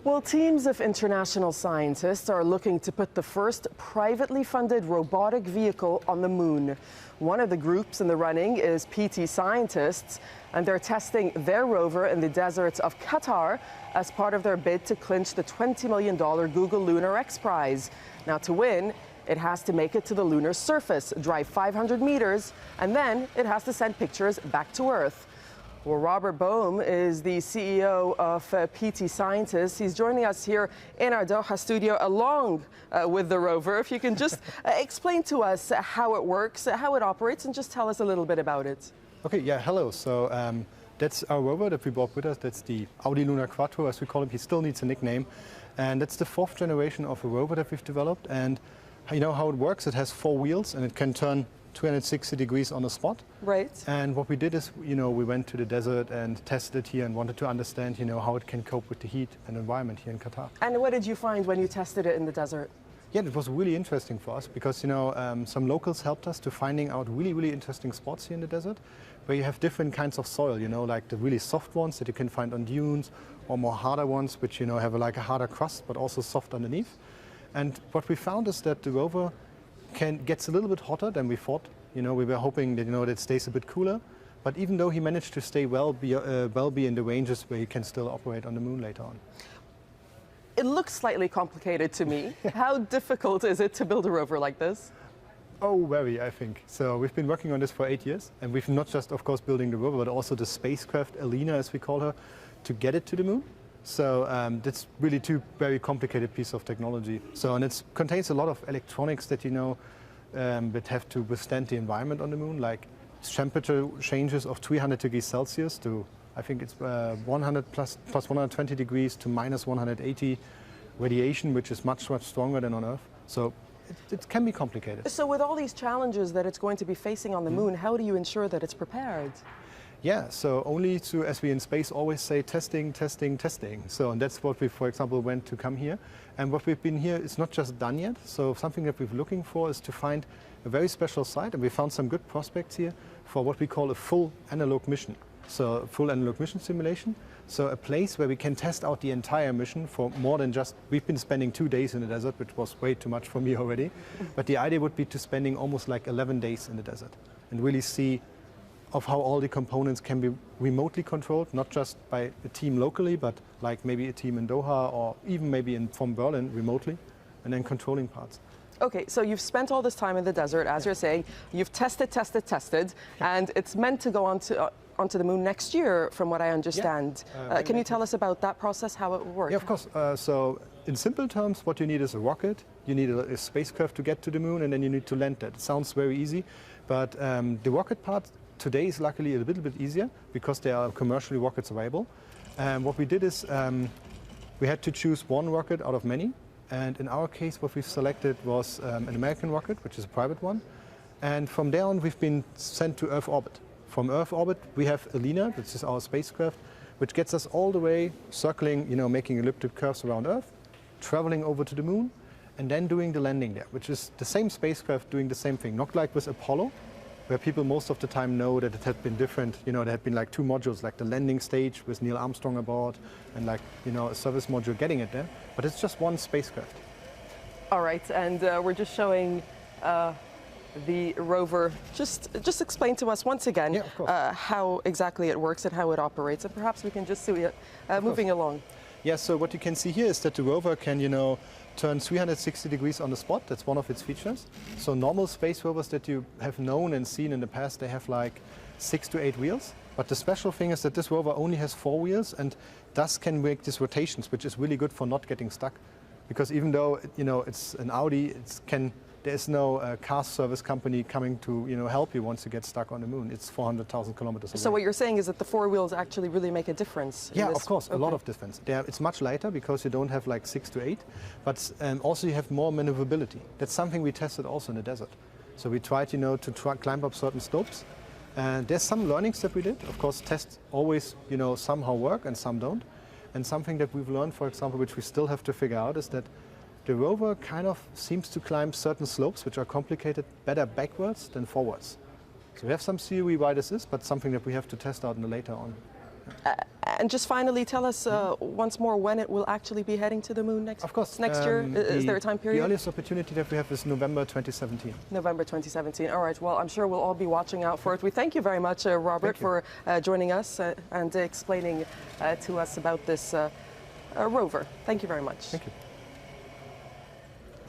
Well, teams of international scientists are looking to put the first privately funded robotic vehicle on the moon. One of the groups in the running is PT scientists, and they're testing their rover in the deserts of Qatar as part of their bid to clinch the $20 million Google Lunar X Prize. Now, to win, it has to make it to the lunar surface, drive 500 meters, and then it has to send pictures back to Earth. Well, Robert Bohm is the CEO of PT Scientists. He's joining us here in our Doha studio along with the rover. If you can just explain to us how it works, how it operates, and just tell us a little bit about it. Okay, yeah, hello. So that's our rover that we brought with us. That's the Audi Lunar Quattro, as we call him. He still needs a nickname. And that's the fourth generation of a rover that we've developed. And you know how it works? It has four wheels and it can turn 360 degrees on the spot. Right. And what we did is, we went to the desert and tested it here and wanted to understand, how it can cope with the heat and environment here in Qatar. And what did you find when you tested it in the desert? Yeah, it was really interesting for us because, some locals helped us to finding out really, really interesting spots here in the desert where you have different kinds of soil, like the really soft ones that you can find on dunes or more harder ones, which, have like a harder crust, but also soft underneath. And what we found is that the rover gets a little bit hotter than we thought. We were hoping that it stays a bit cooler, but even though he managed to stay well be in the ranges where he can still operate on the moon later on. It looks slightly complicated to me. How difficult is it to build a rover like this? Oh, very, I think. So we've been working on this for 8 years, and we've not just, of course, building the rover, but also the spacecraft, Alina, as we call her, to get it to the moon. So that's really two very complicated pieces of technology. And it contains a lot of electronics that that have to withstand the environment on the moon, like temperature changes of 300 degrees Celsius to, I think it's 100 plus 120 degrees to minus 180 radiation, which is much, much stronger than on Earth. So it can be complicated. So with all these challenges that it's going to be facing on the moon, how do you ensure that it's prepared? Yeah, so only to, as we in space always say, testing, testing, testing. And that's what we, for example, went to come here. And what we've been here is not just done yet. So something that we're looking for is to find a very special site. And we found some good prospects here for what we call a full analog mission. So full analog mission simulation. So a place where we can test out the entire mission for more than just, we've been spending 2 days in the desert, which was way too much for me already. But the idea would be to spending almost like 11 days in the desert and really see of how all the components can be remotely controlled, not just by a team locally, but like maybe a team in Doha or even maybe from Berlin remotely, and then controlling parts. Okay, so you've spent all this time in the desert, as you're saying. You've tested, and it's meant to go onto the moon next year, from what I understand. Yeah. Can you tell us about that process, how it works? Yeah, of course. So in simple terms, what you need is a rocket, you need a spacecraft to get to the moon, and then you need to land that. It sounds very easy, but the rocket part today is luckily a little bit easier because there are commercially rockets available. What we did is we had to choose one rocket out of many. And in our case, what we've selected was an American rocket, which is a private one. And from there on, we've been sent to Earth orbit. From Earth orbit, we have Alina, which is our spacecraft, which gets us all the way circling, making elliptic curves around Earth, traveling over to the moon, and then doing the landing there, which is the same spacecraft doing the same thing. Not like with Apollo, where people most of the time know that it had been different. There had been like two modules, like the landing stage with Neil Armstrong aboard and like, a service module getting it there. But it's just one spacecraft. All right, and we're just showing the rover. Just explain to us once again how exactly it works and how it operates. And perhaps we can just see it moving along. Yeah, so what you can see here is that the rover can, turn 360 degrees on the spot. That's one of its features. So normal space rovers that you have known and seen in the past, they have like 6 to 8 wheels. But the special thing is that this rover only has 4 wheels and thus can make these rotations, which is really good for not getting stuck. Because even though, it's an Audi, there is no car service company coming to help you once you get stuck on the moon. It's 400,000 kilometers away. So what you're saying is that the 4 wheels actually really make a difference? Yeah, of course, a lot of difference. It's much lighter because you don't have like 6 to 8, but also you have more maneuverability. That's something we tested also in the desert. So we tried, to climb up certain slopes. And there's some learnings that we did. Of course, tests always, somehow work and some don't. And something that we've learned, for example, which we still have to figure out, is that the rover kind of seems to climb certain slopes, which are complicated, better backwards than forwards. So we have some theory why this is, but something that we have to test out later on. And just finally, tell us once more when it will actually be heading to the moon next. Of course, next year. Is there a time period? The earliest opportunity that we have is November 2017. November 2017. All right. Well, I'm sure we'll all be watching out for it. We thank you very much, Robert, for joining us and explaining to us about this rover. Thank you very much. Thank you.